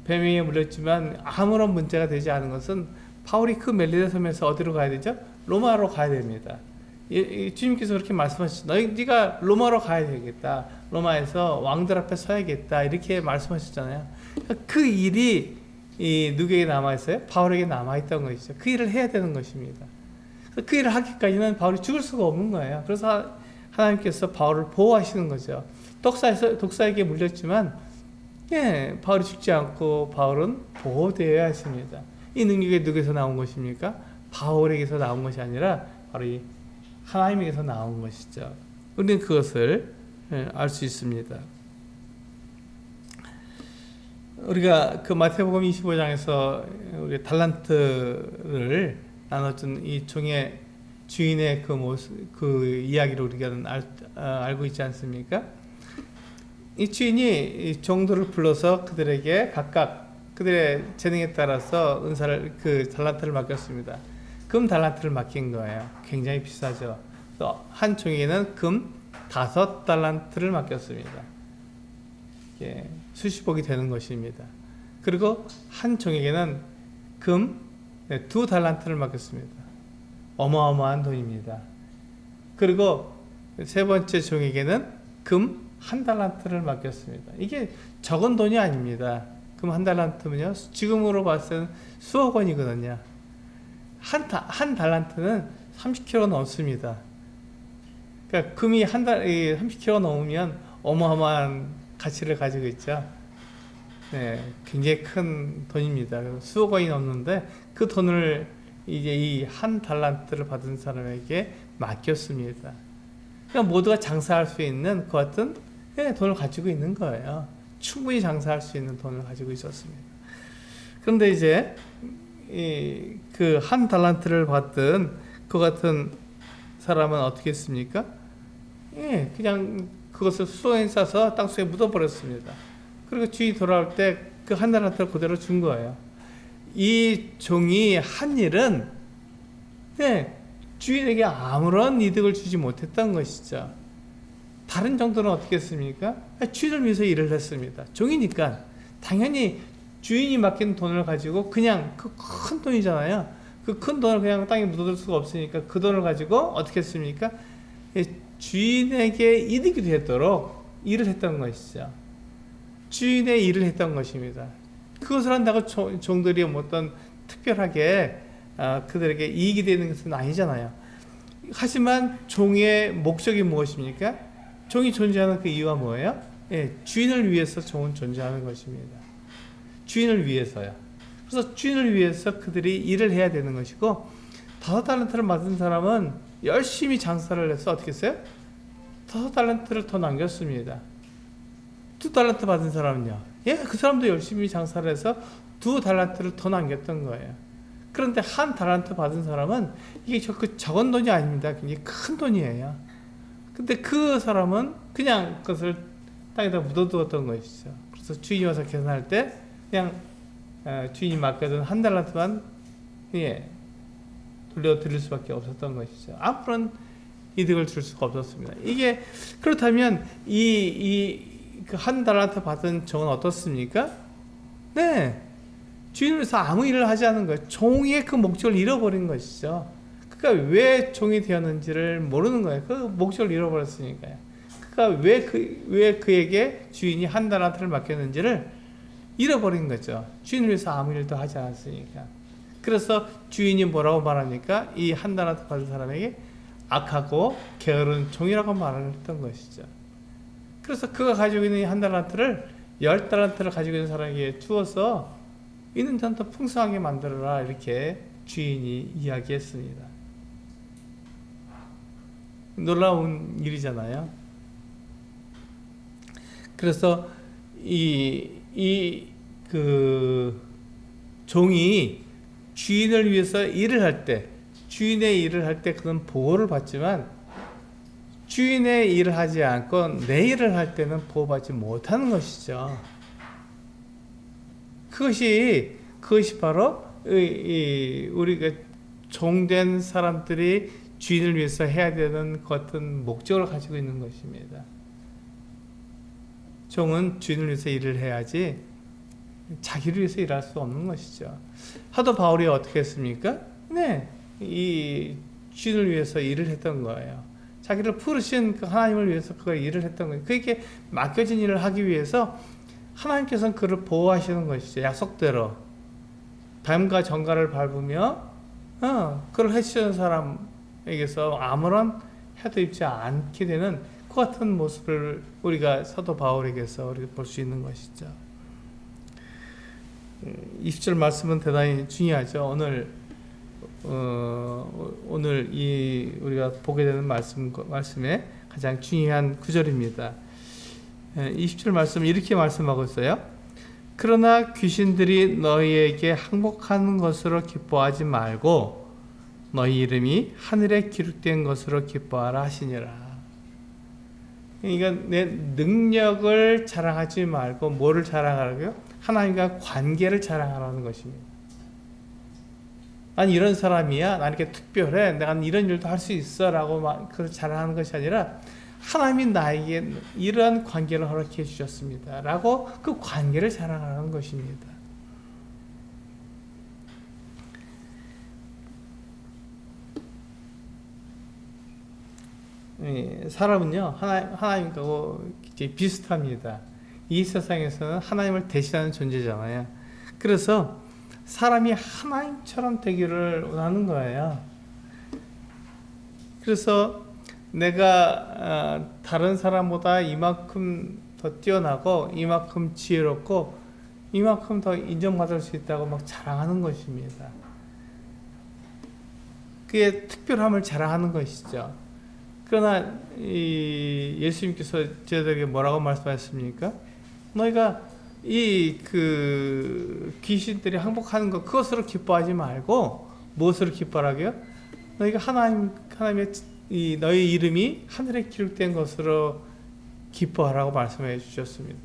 뱀에게 물렸지만 아무런 문제가 되지 않은 것은 바울이 그 멜리데 섬에서 어디로 가야 되죠? 로마로 가야 됩니다. 주님께서 그렇게 말씀하셨죠. 네가 로마로 가야 되겠다. 로마에서 왕들 앞에 서야겠다. 이렇게 말씀하셨잖아요. 그 일이 누구에게 남아있어요? 바울에게 남아있던 것이죠. 그 일을 해야 되는 것입니다. 그 일을 하기까지는 바울이 죽을 수가 없는 거예요. 그래서 하나님께서 바울을 보호하시는 거죠. 독사에게 물렸지만 바울이 죽지 않고 바울은 보호되어야 했습니다. 이 능력이 누구에서 나온 것입니까? 바울에게서 나온 것이 아니라 바로 이 하나님에게서 나온 것이죠. 우리는 그것을 알 수 있습니다. 우리가 그 마태복음 25장에서 우리 달란트를 나눠준 이 종의 주인의 그 모습, 그 이야기를 우리가 알고 있지 않습니까? 이 주인이 이 종들을 불러서 그들에게 각각 그들의 재능에 따라서 은사를 그 달란트를 맡겼습니다. 금 달란트를 맡긴 거예요. 굉장히 비싸죠. 또 한 종에게는 금 5달란트를 맡겼습니다. 수십억이 되는 것입니다. 그리고 한 종에게는 금 2달란트를 맡겼습니다. 어마어마한 돈입니다. 그리고 세 번째 종에게는 금 1달란트를 맡겼습니다. 이게 적은 돈이 아닙니다. 금 1달란트면요, 지금으로 봤을 때는 수억 원이거든요. 한 달란트는 30kg 넘습니다. 그러니까 금이 30kg 넘으면 어마어마한 가치를 가지고 있죠. 굉장히 큰 돈입니다. 수억 원이 넘는데 그 돈을 이제 이 1달란트를 받은 사람에게 맡겼습니다. 그러니까 모두가 장사할 수 있는 그 같은 돈을 가지고 있는 거예요. 충분히 장사할 수 있는 돈을 가지고 있었습니다. 그런데 이제 그 1달란트를 받던 그 같은 사람은 어떻게 했습니까? 그냥 그것을 수소에 싸서 땅속에 묻어버렸습니다. 그리고 주인이 돌아올 때 그 1달란트를 그대로 준 거예요. 이 종이 한 일은 주인에게 아무런 이득을 주지 못했던 것이죠. 다른 종들은 어떻게 했습니까? 주인을 위해서 일을 했습니다. 종이니까 당연히 주인이 맡긴 돈을 가지고 그냥 그 큰 돈이잖아요. 그 큰 돈을 그냥 땅에 묻어둘 수가 없으니까 그 돈을 가지고 어떻게 했습니까? 주인에게 이득이 되도록 일을 했던 것이죠. 주인의 일을 했던 것입니다. 그것을 한다고 종들이 어떤 특별하게 그들에게 이익이 되는 것은 아니잖아요. 하지만 종의 목적이 무엇입니까? 종이 존재하는 그 이유가 뭐예요? 주인을 위해서 종은 존재하는 것입니다. 주인을 위해서요. 그래서 주인을 위해서 그들이 일을 해야 되는 것이고, 5달란트를 받은 사람은 열심히 장사를 해서 어떻게 했어요? 5달란트를 더 남겼습니다. 2달란트 받은 사람은요, 그 사람도 열심히 장사를 해서 2달란트를 더 남겼던 거예요. 그런데 1달란트 받은 사람은 이게 그 적은 돈이 아닙니다. 굉장히 큰 돈이에요. 근데 그 사람은 그냥 그것을 땅에다 묻어두었던 것이죠. 그래서 주인이 와서 계산할 때 그냥 주인이 맡겨둔 1달란트만 돌려드릴 수밖에 없었던 것이죠. 아무런 이득을 줄 수가 없었습니다. 이게 그렇다면 그 1달란트 받은 종은 어떻습니까? 주인을 위해서 아무 일을 하지 않은 거예요. 종의 그 목적을 잃어버린 것이죠. 그러니까 왜 종이 되었는지를 모르는 거예요. 그 목적을 잃어버렸으니까요. 그러니까 왜 그에게 주인이 1달란트를 맡겼는지를 잃어버린 거죠. 주인을 위해서 아무 일도 하지 않았으니까. 그래서 주인이 뭐라고 말합니까? 이 1달란트 받은 사람에게 악하고 게으른 종이라고 말을 했던 것이죠. 그래서 그가 가지고 있는 1달란트를 10달란트를 가지고 있는 사람에게 주어서 이는 좀 더 풍성하게 만들어라, 이렇게 주인이 이야기했습니다. 놀라운 일이잖아요. 그래서 그 종이 주인을 위해서 일을 할 때, 주인의 일을 할 때 그는 보호를 받지만, 주인의 일을 하지 않고 내 일을 할 때는 보호받지 못하는 것이죠. 그것이 바로 우리가 종된 사람들이 주인을 위해서 해야 되는 그 어떤 목적을 가지고 있는 것입니다. 종은 주인을 위해서 일을 해야지 자기를 위해서 일할 수 없는 것이죠. 사도 바울이 어떻게 했습니까? 이 주인을 위해서 일을 했던 거예요. 자기를 부르신 그 하나님을 위해서 그걸 일을 했던 거예요. 그에게 맡겨진 일을 하기 위해서 하나님께서는 그를 보호하시는 것이죠. 약속대로 뱀과 정갈을 밟으며 그걸 해주시는 사람에게서 아무런 해도 입지 않게 되는 그 같은 모습을 우리가 사도 바울에게서 우리가 볼 수 있는 것이죠. 20절 말씀은 대단히 중요하죠. 오늘 이 우리가 보게 되는 말씀의 가장 중요한 구절입니다. 20절 말씀 이렇게 말씀하고 있어요. 그러나 귀신들이 너희에게 항복하는 것으로 기뻐하지 말고 너희 이름이 하늘에 기록된 것으로 기뻐하라 하시니라. 그러니까 내 능력을 자랑하지 말고 뭐를 자랑하라고요? 하나님과 관계를 자랑하라는 것입니다. 난 이런 사람이야. 난 이렇게 특별해. 내가 이런 일도 할 수 있어. 라고 그걸 자랑하는 것이 아니라 하나님이 나에게 이러한 관계를 허락해 주셨습니다. 라고 그 관계를 자랑하라는 것입니다. 사람은요, 하나님하고 비슷합니다. 이 세상에서는 하나님을 대신하는 존재잖아요. 그래서 사람이 하나님처럼 되기를 원하는 거예요. 그래서 내가 다른 사람보다 이만큼 더 뛰어나고 이만큼 지혜롭고 이만큼 더 인정받을 수 있다고 막 자랑하는 것입니다. 그게 특별함을 자랑하는 것이죠. 그러나 예수님께서 저희들에게 뭐라고 말씀하셨습니까? 너희가 귀신들이 항복하는 것 그것으로 기뻐하지 말고 무엇으로 기뻐하라고요? 너희가 하나님의 너희 이름이 하늘에 기록된 것으로 기뻐하라고 말씀해 주셨습니다.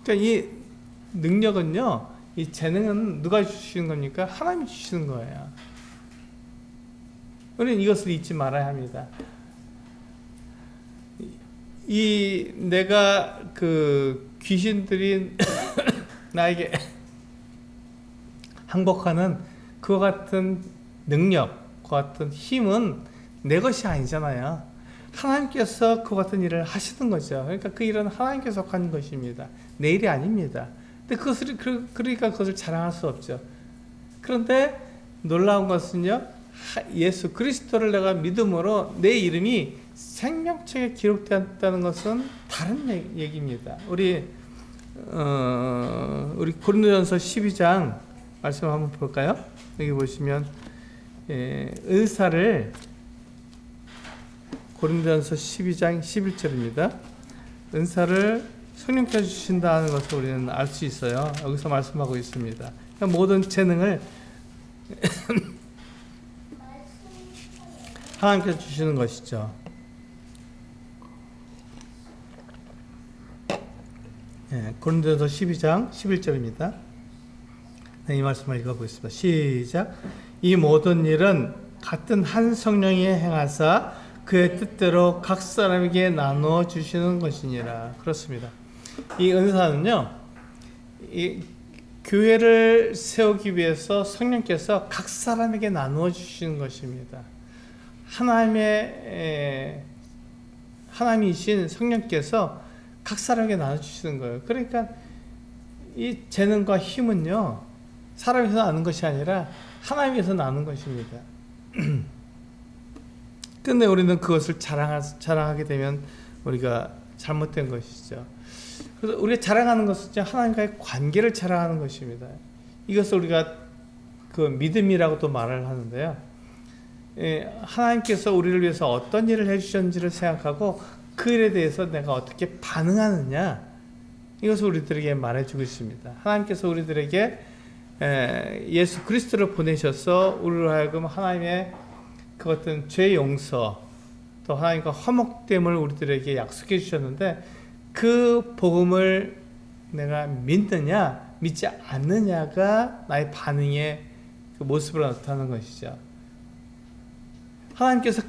그러니까 이 능력은요, 이 재능은 누가 주시는 겁니까? 하나님이 주시는 거예요. 우리는 이것을 잊지 말아야 합니다. 내가 귀신들이 나에게 항복하는 그와 같은 능력, 그와 같은 힘은 내 것이 아니잖아요. 하나님께서 그와 같은 일을 하시는 거죠. 그러니까 그 일은 하나님께서 속한 것입니다. 내 일이 아닙니다. 근데 그러니까 그것을 자랑할 수 없죠. 그런데 놀라운 것은요, 예수 그리스도를 내가 믿음으로 내 이름이 생명책에 기록되었다는 것은 다른 얘기입니다. 우리 고린도전서 12장 말씀 한번 볼까요? 여기 보시면 은사를 고린도전서 12장 11절입니다. 은사를 성령께서 주신다는 것을 우리는 알 수 있어요. 여기서 말씀하고 있습니다. 그러니까 모든 재능을 하나님께서 주시는 것이죠. 고린도전서 12장 11절입니다. 이 말씀을 읽어보겠습니다. 시작. 이 모든 일은 같은 한 성령이 행하사 그의 뜻대로 각 사람에게 나누어 주시는 것이니라. 그렇습니다. 이 은사는요, 이 교회를 세우기 위해서 성령께서 각 사람에게 나누어 주시는 것입니다. 하나님이신 성령께서 각 사람에게 나눠주시는 거예요. 그러니까 이 재능과 힘은요, 사람에서 나는 것이 아니라 하나님에서 나는 것입니다. 근데 우리는 그것을 자랑하게 되면 우리가 잘못된 것이죠. 그래서 우리가 자랑하는 것은 하나님과의 관계를 자랑하는 것입니다. 이것을 우리가 믿음이라고도 말을 하는데요. 하나님께서 우리를 위해서 어떤 일을 해주셨는지를 생각하고 그 일에 대해서 내가 어떻게 반응하느냐, 이것을 우리들에게 말해주고 있습니다. 하나님께서 우리들에게 예수 그리스도를 보내셔서 우리로 하여금 하나님의 그 어떤 죄 용서 또 하나님과 화목됨을 우리들에게 약속해 주셨는데 그 복음을 내가 믿느냐 믿지 않느냐가 나의 반응의 그 모습을 나타내는 것이죠. 하나님께서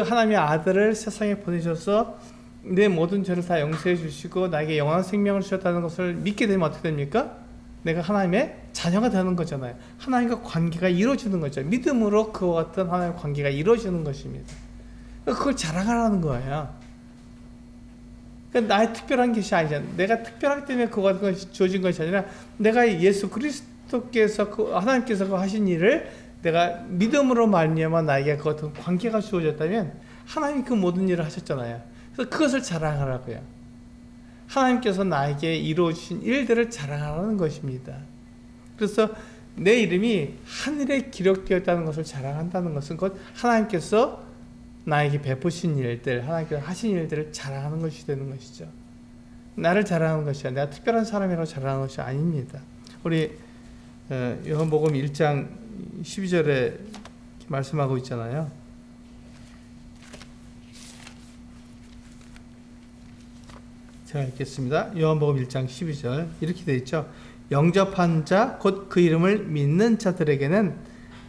하나님의 아들을 세상에 보내셔서 내 모든 죄를 다 용서해 주시고 나에게 영원한 생명을 주셨다는 것을 믿게 되면 어떻게 됩니까? 내가 하나님의 자녀가 되는 거잖아요. 하나님과 관계가 이루어지는 거죠. 믿음으로 그와 같은 하나님의 관계가 이루어지는 것입니다. 그걸 자랑하라는 거예요. 그러니까 나의 특별한 것이 아니잖아. 내가 특별하기 때문에 그거가 주어진 것이 아니라 내가 예수 그리스도께서 하나님께서 하신 일을 내가 믿음으로 말미암아 나에게 그 어떤 관계가 주어졌다면 하나님이 그 모든 일을 하셨잖아요. 그래서 그것을 자랑하라고요. 하나님께서 나에게 이루어주신 일들을 자랑하라는 것입니다. 그래서 내 이름이 하늘에 기록되었다는 것을 자랑한다는 것은 곧 하나님께서 나에게 베푸신 일들, 하나님께서 하신 일들을 자랑하는 것이 되는 것이죠. 나를 자랑하는 것이 아니라 내가 특별한 사람이라고 자랑하는 것이 아닙니다. 우리 요한복음 1장 12절에 말씀하고 있잖아요. 제가 읽겠습니다. 요한복음 1장 12절 이렇게 되어 있죠. 영접한 자 곧 그 이름을 믿는 자들에게는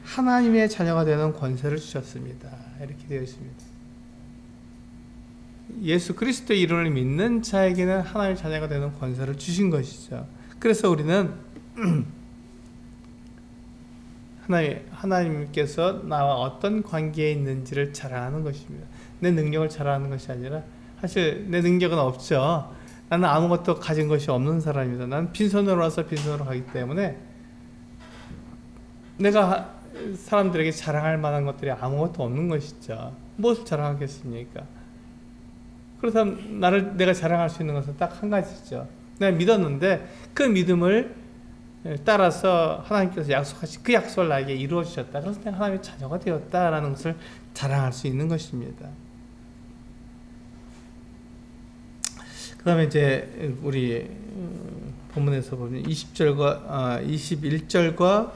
하나님의 자녀가 되는 권세를 주셨습니다. 이렇게 되어 있습니다. 예수 그리스도의 이름을 믿는 자에게는 하나님의 자녀가 되는 권세를 주신 것이죠. 그래서 우리는 하나님께서 나와 어떤 관계에 있는지를 자랑하는 것입니다. 내 능력을 자랑하는 것이 아니라 사실 내 능력은 없죠. 나는 아무것도 가진 것이 없는 사람입니다. 나는 빈손으로 와서 빈손으로 가기 때문에 내가 사람들에게 자랑할 만한 것들이 아무것도 없는 것이죠. 무엇을 자랑하겠습니까? 그렇다면 내가 자랑할 수 있는 것은 딱 한 가지죠. 내가 믿었는데 그 믿음을 따라서 하나님께서 약속하신 그 약속을 나에게 이루어 주셨다. 그래서 내가 하나님의 자녀가 되었다라는 것을 자랑할 수 있는 것입니다. 그 다음에 이제 우리 본문에서 보면 21절과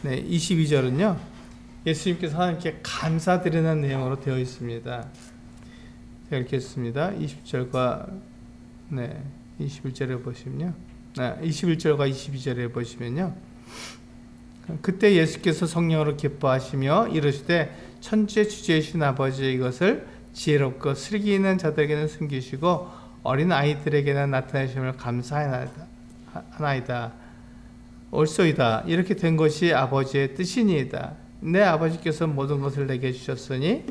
22절은요 예수님께서 하나님께 감사드리는 내용으로 되어 있습니다. 제가 읽겠습니다. 20절과 21절에 보시면요 21절과 22절에 보시면요 그때 예수께서 성령으로 기뻐하시며 이르시되 천지의 주제이신 아버지 이것을 지혜롭고 슬기 있는 자들에게는 숨기시고 어린 아이들에게는 나타내심을 감사하나이다. 옳소이다. 이렇게 된 것이 아버지의 뜻이니이다. 내 아버지께서 모든 것을 내게 주셨으니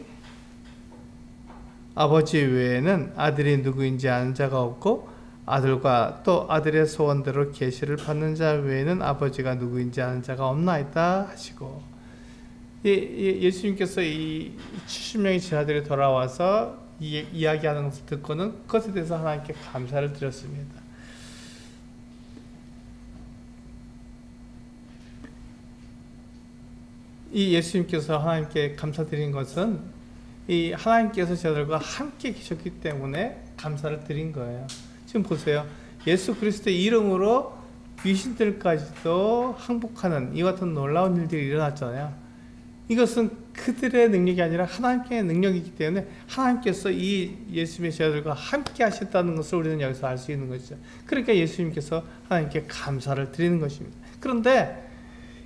아버지 외에는 아들이 누구인지 아는 자가 없고 아들과 또 아들의 소원대로 계시를 받는 자 외에는 아버지가 누구인지 아는 자가 없나이다 하시고 예수님께서 이 70명의 제자들이 돌아와서 이야기하는 것을 듣고는 그것에 대해서 하나님께 감사를 드렸습니다. 이 예수님께서 하나님께 감사드린 것은 이 하나님께서 저들과 함께 계셨기 때문에 감사를 드린 거예요. 지금 보세요. 예수 그리스도의 이름으로 귀신들까지도 항복하는 이 같은 놀라운 일들이 일어났잖아요. 이것은 그들의 능력이 아니라 하나님의 능력이기 때문에 하나님께서 이 예수님의 제자들과 함께 하셨다는 것을 우리는 여기서 알 수 있는 것이죠. 그러니까 예수님께서 하나님께 감사를 드리는 것입니다. 그런데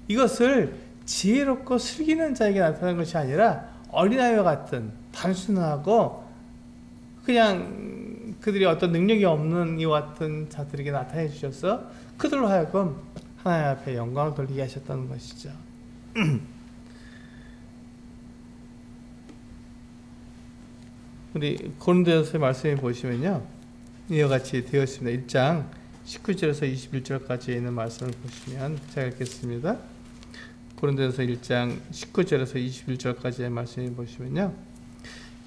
이것을 지혜롭고 슬기는 자에게 나타나는 것이 아니라 어린아이와 같은 단순하고 그냥 그들이 어떤 능력이 없는 이와 같은 자들에게 나타내 주셔서 그들로 하여금 하나님 앞에 영광을 돌리게 하셨다는 것이죠. 우리 고린도전서의 말씀에 보시면요 이와 같이 되어 있습니다. 1장 19절에서 21절까지 있는 말씀을 보시면 제가 읽겠습니다. 고린도전서 1장 19절에서 21절까지의 말씀을 보시면요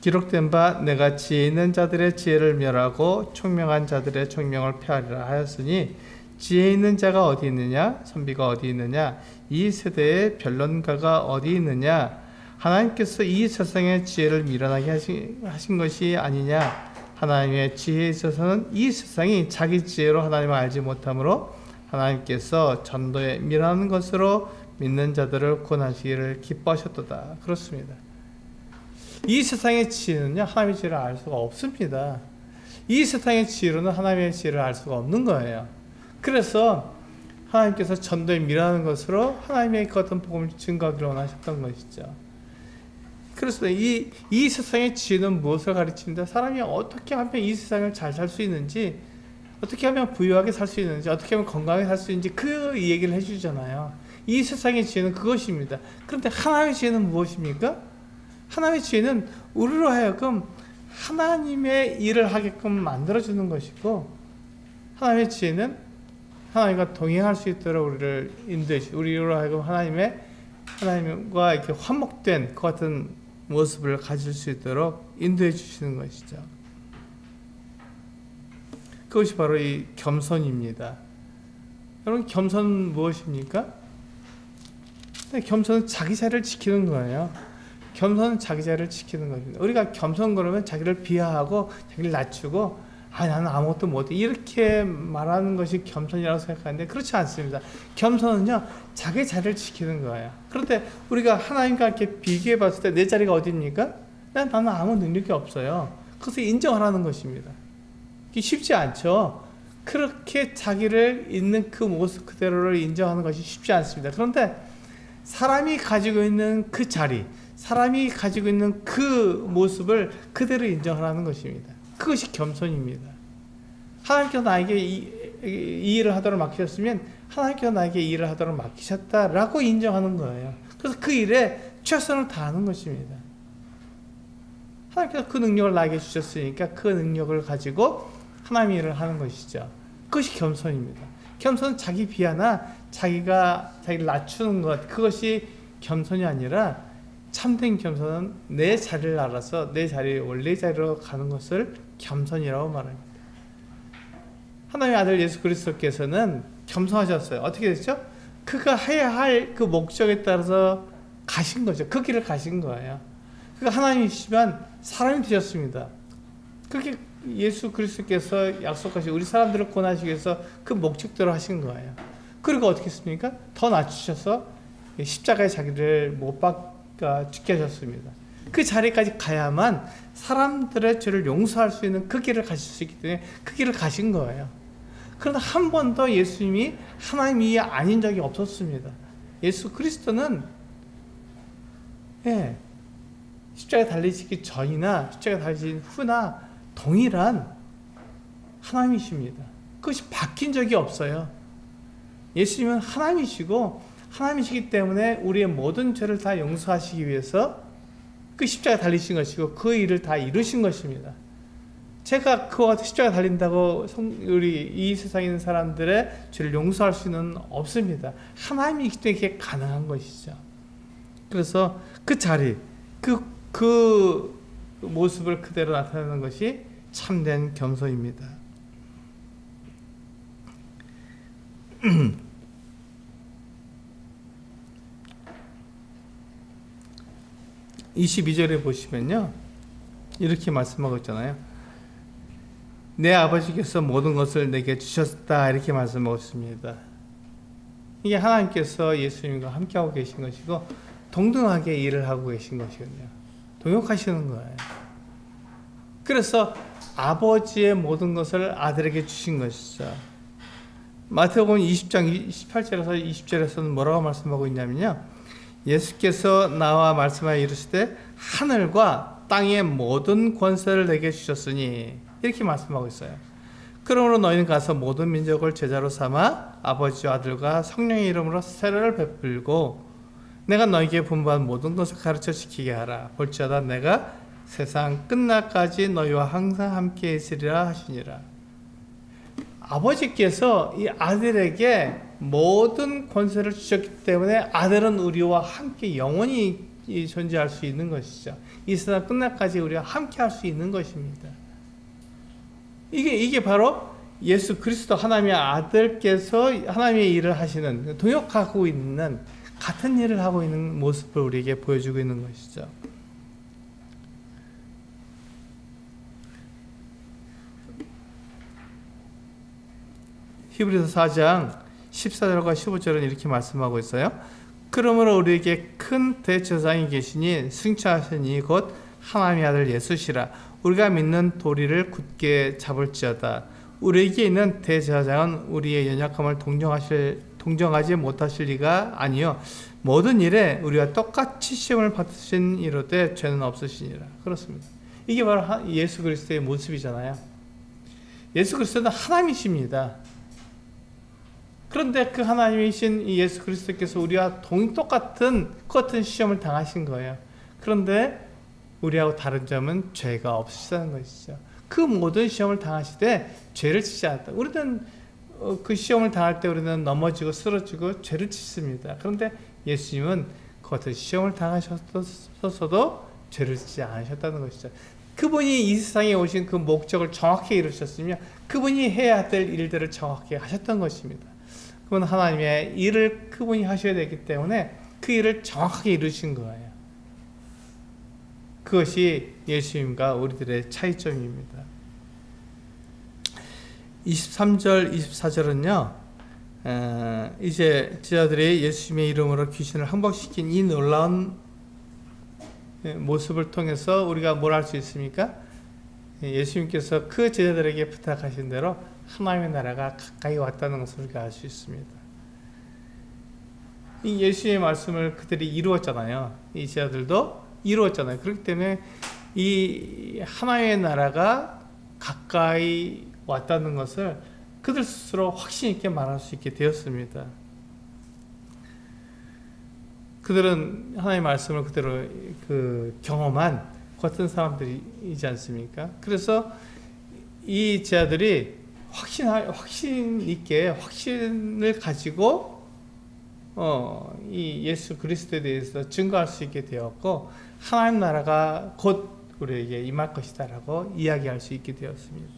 기록된 바 내가 지혜 있는 자들의 지혜를 멸하고 총명한 자들의 총명을 폐하리라 하였으니 지혜 있는 자가 어디 있느냐 선비가 어디 있느냐 이 세대의 변론가가 어디 있느냐 하나님께서 이 세상의 지혜를 미련하게 하신 것이 아니냐 하나님의 지혜에 있어서는 이 세상이 자기 지혜로 하나님을 알지 못하므로 하나님께서 전도에 미련한 것으로 믿는 자들을 구원하시기를 기뻐하셨도다. 그렇습니다. 이 세상의 지혜는요 하나님의 지혜를 알 수가 없습니다. 이 세상의 지혜로는 하나님의 지혜를 알 수가 없는 거예요. 그래서 하나님께서 전도에 미련한 것으로 하나님의 그 어떤 복음을 증거하기를 원하셨던 것이죠. 그래서 이 세상의 지혜는 무엇을 가르칩니다? 사람이 어떻게 하면 이 세상을 잘 살 수 있는지, 어떻게 하면 부유하게 살 수 있는지, 어떻게 하면 건강하게 살 수 있는지 그 얘기를 해주잖아요. 이 세상의 지혜는 그것입니다. 그런데 하나님의 지혜는 무엇입니까? 하나님의 지혜는 우리로 하여금 하나님의 일을 하게끔 만들어주는 것이고, 하나님의 지혜는 하나님과 동행할 수 있도록 우리를 인도해 주시고, 우리로 하여금 하나님과 이렇게 화목된 그 같은 모습을 가질 수 있도록 인도해 주시는 것이죠. 그것이 바로 이 겸손입니다. 여러분, 겸손은 무엇입니까? 겸손은 자기 자리를 지키는 거예요. 겸손은 자기 자리를 지키는 겁니다. 우리가 겸손 그러면 자기를 비하하고 자기를 낮추고 나는 아무것도 못해 이렇게 말하는 것이 겸손이라고 생각하는데 그렇지 않습니다. 겸손은요, 자기 자리를 지키는 거예요. 그런데 우리가 하나님과 이렇게 비교해 봤을 때 내 자리가 어디입니까? 나는 아무 능력이 없어요. 그것을 인정하라는 것입니다. 이게 쉽지 않죠. 그렇게 자기를 있는 그 모습 그대로를 인정하는 것이 쉽지 않습니다. 그런데 사람이 가지고 있는 그 자리, 사람이 가지고 있는 그 모습을 그대로 인정하라는 것입니다. 그것이 겸손입니다. 하나님께서 나에게 이 일을 하도록 맡기셨으면 하나님께서 나에게 이 일을 하도록 맡기셨다라고 인정하는 거예요. 그래서 그 일에 최선을 다하는 것입니다. 하나님께서 그 능력을 나에게 주셨으니까 그 능력을 가지고 하나님의 일을 하는 것이죠. 그것이 겸손입니다. 겸손은 자기 비하나 자기를 낮추는 것, 그것이 겸손이 아니라 참된 겸손은 내 자리를 알아서 내 자리, 원래 자리로 가는 것을 겸손이라고 말합니다. 하나님의 아들 예수 그리스도께서는 겸손하셨어요. 어떻게 됐죠? 그가 해야 할 그 목적에 따라서 가신 거죠. 그 길을 가신 거예요. 그가 하나님이시지만 사람이 되셨습니다. 그게 예수 그리스도께서 약속하신 우리 사람들을 구원하시기 위해서 그 목적대로 하신 거예요. 그리고 어떻게 했습니까? 더 낮추셔서 십자가에 자기를 못 박아 죽게 하셨습니다. 그 자리까지 가야만 사람들의 죄를 용서할 수 있는 그 길을 가실 수 있기 때문에 그 길을 가신 거예요. 그러나 한 번도 예수님이 하나님이 아닌 적이 없었습니다. 예수 그리스도는 십자가에 달리시기 전이나 십자가에 달리신 후나 동일한 하나님이십니다. 그것이 바뀐 적이 없어요. 예수님은 하나님이시고 하나님이시기 때문에 우리의 모든 죄를 다 용서하시기 위해서 그 십자가에 달리신 것이고 그 일을 다 이루신 것입니다. 제가 그와 십자가에 달린다고 우리 이 세상에 있는 사람들의 죄를 용서할 수는 없습니다. 하나님이기 때문에 이게 가능한 것이죠. 그래서 그 자리, 그 모습을 그대로 나타내는 것이 참된 겸손입니다. 22절에 보시면요, 이렇게 말씀하고 있잖아요. 내 아버지께서 모든 것을 내게 주셨다, 이렇게 말씀하고 있습니다. 이게 하나님께서 예수님과 함께하고 계신 것이고 동등하게 일을 하고 계신 것이거든요. 동역하시는 거예요. 그래서 아버지의 모든 것을 아들에게 주신 것이죠. 마태복음 20장 28절에서 20절에서는 뭐라고 말씀하고 있냐면요, 예수께서 나와 말씀하여 이르시되 하늘과 땅의 모든 권세를 내게 주셨으니, 이렇게 말씀하고 있어요. 그러므로 너희는 가서 모든 민족을 제자로 삼아 아버지와 아들과 성령의 이름으로 세례를 베풀고 내가 너희에게 분부한 모든 것을 가르쳐 지키게 하라. 볼지어다 내가 세상 끝날까지 너희와 항상 함께 있으리라 하시니라. 아버지께서 이 아들에게 모든 권세를 주셨기 때문에 아들은 우리와 함께 영원히 존재할 수 있는 것이죠. 이 세상 끝날까지 우리와 함께 할 수 있는 것입니다. 이게 바로 예수 그리스도 하나님의 아들께서 하나님의 일을 하시는, 동역하고 있는, 같은 일을 하고 있는 모습을 우리에게 보여주고 있는 것이죠. 히브리서 4장 14절과 15절은 이렇게 말씀하고 있어요. 그러므로 우리에게 큰 대제사장이 계시니 승천하신 이 곧 하나님의 아들 예수시라. 우리가 믿는 도리를 굳게 잡을지어다. 우리에게 있는 대제사장은 우리의 연약함을 동정하지 못하실 리가 아니요 모든 일에 우리와 똑같이 시험을 받으신 이로되 죄는 없으시니라. 그렇습니다. 이게 바로 예수 그리스도의 모습이잖아요. 예수 그리스도는 하나님이십니다. 그런데 그 하나님이신 예수 그리스도께서 우리와 똑같은 시험을 당하신 거예요. 그런데 우리하고 다른 점은 죄가 없으시다는 것이죠. 그 모든 시험을 당하시되 죄를 짓지 않았다. 우리는 그 시험을 당할 때 우리는 넘어지고 쓰러지고 죄를 짓습니다. 그런데 예수님은 그 같은 시험을 당하셨어도 죄를 짓지 않으셨다는 것이죠. 그분이 이 세상에 오신 그 목적을 정확히 이루셨으며 그분이 해야 될 일들을 정확히 하셨던 것입니다. 그건 하나님의 일을 그분이 하셔야 되기 때문에 그 일을 정확하게 이루신 거예요. 그것이 예수님과 우리들의 차이점입니다. 23절, 24절은요. 이제 제자들이 예수님의 이름으로 귀신을 항복시킨 이 놀라운 모습을 통해서 우리가 뭘 알 수 있습니까? 예수님께서 그 제자들에게 부탁하신 대로 하나님의 나라가 가까이 왔다는 것을 우리가 알 수 있습니다. 이 예수님의 말씀을 그들이 이루었잖아요. 이 제자들도 이루었잖아요. 그렇기 때문에 이 하나님의 나라가 가까이 왔다는 것을 그들 스스로 확신 있게 말할 수 있게 되었습니다. 그들은 하나님의 말씀을 그대로 경험한 같은 사람들이지 않습니까? 그래서 이 제자들이 확신 있게 확신을 가지고 이 예수 그리스도에 대해서 증거할 수 있게 되었고 하나님 나라가 곧 우리에게 임할 것이다라고 이야기할 수 있게 되었습니다.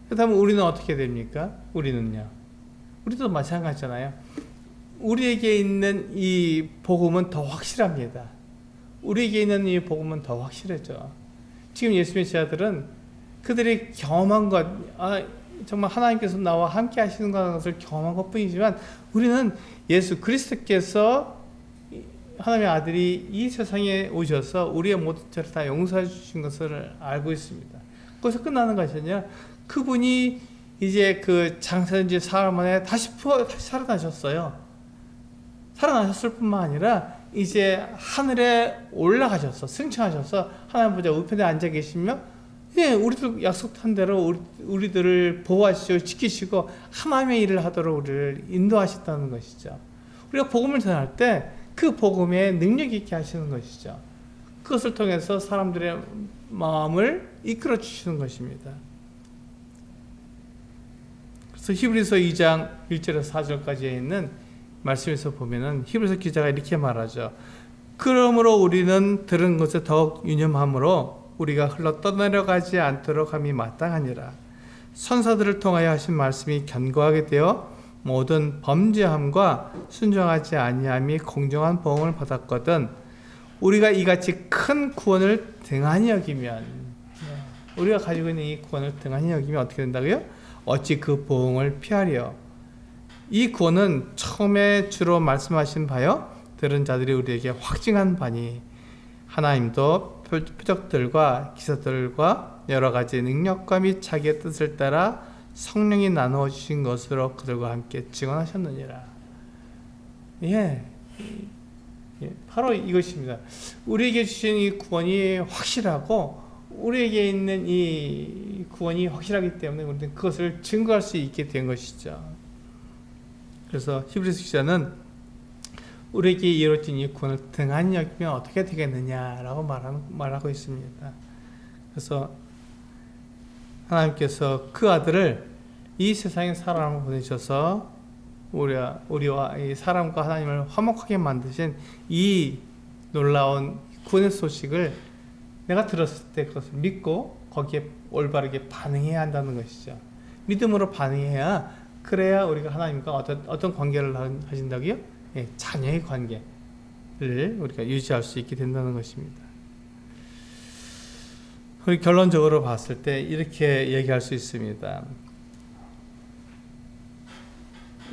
그렇다면 우리는 어떻게 됩니까? 우리도 마찬가지잖아요. 우리에게 있는 이 복음은 더 확실합니다. 우리에게 있는 이 복음은 더 확실해져. 지금 예수님의 제자들은 그들이 경험한 것, 정말 하나님께서 나와 함께 하시는 것을 경험한 것 뿐이지만 우리는 예수 그리스도께서 하나님의 아들이 이 세상에 오셔서 우리의 모든 죄를 다 용서해 주신 것을 알고 있습니다. 거기서 끝나는 것이 아니라 그분이 이제 그 장사된 지 사흘 만에 다시 살아나셨어요. 살아나셨을 뿐만 아니라 이제 하늘에 올라가셔서 승천하셔서 하나님 보좌 우편에 앉아 계시며 우리들 약속한 대로 우리들을 보호하시고 지키시고 하나님의 일을 하도록 우리를 인도하셨다는 것이죠. 우리가 복음을 전할 때 그 복음에 능력 있게 하시는 것이죠. 그것을 통해서 사람들의 마음을 이끌어 주시는 것입니다. 그래서 히브리서 2장 1절에서 4절까지에 있는 말씀에서 보면은 히브리서 기자가 이렇게 말하죠. 그러므로 우리는 들은 것에 더욱 유념함으로 우리가 흘러 떠내려가지 않도록 함이 마땅하니라. 선사들을 통하여 하신 말씀이 견고하게 되어 모든 범죄함과 순종하지 아니함이 공정한 보응을 받았거든 우리가 이같이 큰 구원을 등한히 여기면 우리가 가지고 있는 이 구원을 등한히 여기면 어떻게 된다고요? 어찌 그 보응을 피하려. 이 구원은 처음에 주로 말씀하신 바요 들은 자들이 우리에게 확증한 바니 하나님도 표적들과 기사들과 여러 가지 능력과 및 자기의 뜻을 따라 성령이 나누어 주신 것으로 그들과 함께 증언하셨느니라. 바로 이것입니다. 우리에게 주신 이 구원이 확실하고 우리에게 있는 이 구원이 확실하기 때문에 우리는 그것을 증거할 수 있게 된 것이죠. 그래서 히브리서 기자는 우리에게 이루어진 이 구원을 등한히 여기면 어떻게 되겠느냐라고 말하고 있습니다. 그래서 하나님께서 그 아들을 이 세상에 사람을 보내셔서 우리와 이 사람과 하나님을 화목하게 만드신 이 놀라운 구원의 소식을 내가 들었을 때 그것을 믿고 거기에 올바르게 반응해야 한다는 것이죠. 믿음으로 반응해야 그래야 우리가 하나님과 어떤 관계를 하신다고요? 자녀의 관계를 우리가 유지할 수 있게 된다는 것입니다. 우리 결론적으로 봤을 때 이렇게 얘기할 수 있습니다.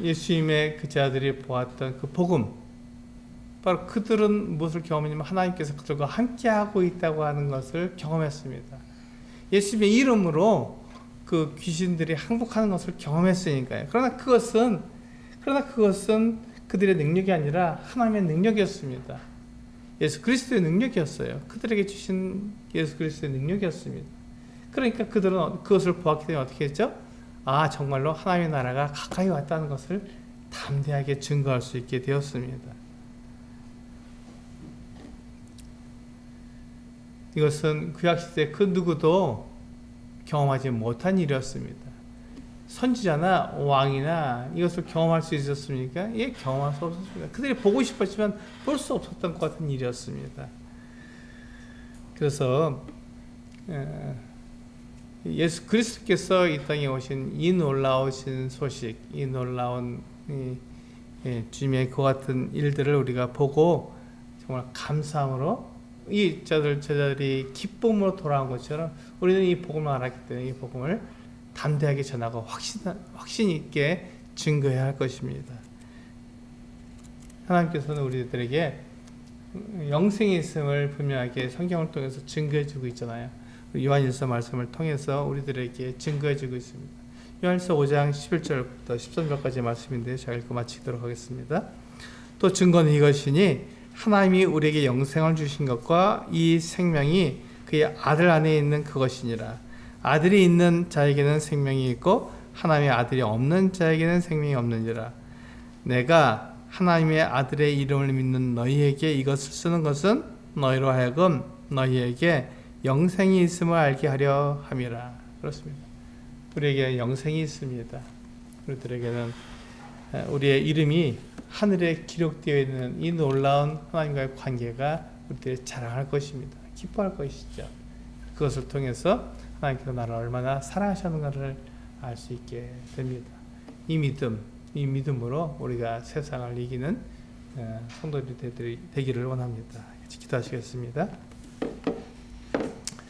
예수님의 그 자들이 보았던 그 복음, 바로 그들은 무엇을 경험했냐면 하나님께서 그들과 함께하고 있다고 하는 것을 경험했습니다. 예수님의 이름으로 그 귀신들이 항복하는 것을 경험했으니까요. 그러나 그것은 그들의 능력이 아니라 하나님의 능력이었습니다. 예수 그리스도의 능력이었어요. 그들에게 주신 예수 그리스도의 능력이었습니다. 그러니까 그들은 그것을 보았기 때문에 어떻게 했죠? 정말로 하나님의 나라가 가까이 왔다는 것을 담대하게 증거할 수 있게 되었습니다. 이것은 구약시대 그 누구도 경험하지 못한 일이었습니다. 선지자나 왕이나 이것을 경험할 수 있었습니까? 예, 경험할 수 없었습니다. 그들이 보고 싶었지만 볼 수 없었던 것 같은 일이었습니다. 그래서 예수 그리스도께서 이 땅에 오신 이 놀라우신 소식, 이 놀라운 주님의 그 같은 일들을 우리가 보고 정말 감사함으로 이 제자들이 기쁨으로 돌아온 것처럼 우리는 이 복음을 알았기 때문에 이 복음을 담대하게 전하고 확신 있게 증거해야 할 것입니다. 하나님께서는 우리들에게 영생이 있음을 분명하게 성경을 통해서 증거해주고 있잖아요. 요한일서 말씀을 통해서 우리들에게 증거해주고 있습니다. 요한일서 5장 11절부터 13절까지 말씀인데 제가 읽고 마치도록 하겠습니다. 또 증거는 이것이니 하나님이 우리에게 영생을 주신 것과 이 생명이 그의 아들 안에 있는 그것이니라. 아들이 있는 자에게는 생명이 있고 하나님의 아들이 없는 자에게는 생명이 없느니라. 내가 하나님의 아들의 이름을 믿는 너희에게 이것을 쓰는 것은 너희로 하여금 너희에게 영생이 있음을 알게 하려 함이라. 그렇습니다. 우리에게 영생이 있습니다. 우리들에게는 우리의 이름이 하늘에 기록되어 있는 이 놀라운 하나님과의 관계가 우리들이 자랑할 것입니다. 기뻐할 것이죠. 그것을 통해서 하나님께서 나를 얼마나 사랑하셨는가를 알 수 있게 됩니다. 이 믿음으로 우리가 세상을 이기는 성도들이 되기를 원합니다. 기도하시겠습니다.